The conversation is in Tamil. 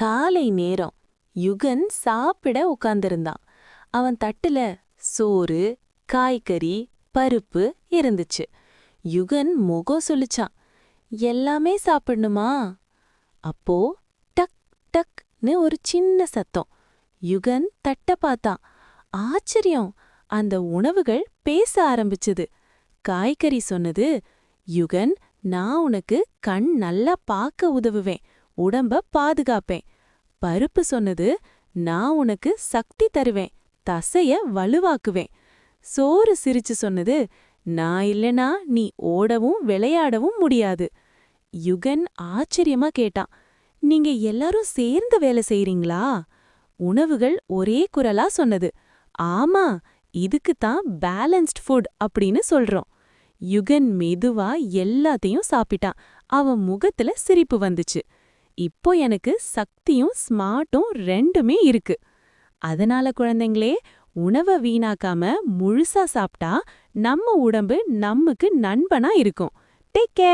காலை நேரம். யுகன் சாப்பிட உட்கார்ந்திருந்தான். அவன் தட்டுல சோறு, காய்கறி, பருப்பு இருந்துச்சு. யுகன் முகம் சுளிச்சான். எல்லாமே சாப்பிடணுமா? அப்போ டக் டக்னு ஒரு சின்ன சத்தம். யுகன் தட்ட பார்த்தான். ஆச்சரியம்! அந்த உணவுகள் பேச ஆரம்பிச்சுது. காய்கறி சொன்னது, யுகன், நான் உனக்கு கண் நல்லா பார்க்க உதவுவேன், உடம்ப பாதுகாப்பேன். பருப்பு சொன்னது, நான் உனக்கு சக்தி தருவேன், தசைய வலுவாக்குவேன். சோறு சிரிச்சு சொன்னது, நான் இல்லனா நீ ஓடவும் விளையாடவும் முடியாது. யுகன் ஆச்சரியமா கேட்டான், நீங்க எல்லாரும் சேர்ந்து வேலை செய்றீங்களா? உணவுகள் ஒரே குரலா சொன்னது, ஆமா, இதுக்குத்தான் பேலன்ஸ்ட் ஃபுட் அப்படின்னு சொல்றோம். யுகன் மெதுவா எல்லாத்தையும் சாப்பிட்டான். அவன் முகத்துல சிரிப்பு வந்துச்சு. இப்போ எனக்கு சக்தியும் ஸ்மார்ட்டும் ரெண்டுமே இருக்கு. அதனால குழந்தைங்களே, உணவை வீணாக்காம முழுசா சாப்பிட்டா நம்ம உடம்பு நமக்கு நண்பனா இருக்கும். Take care.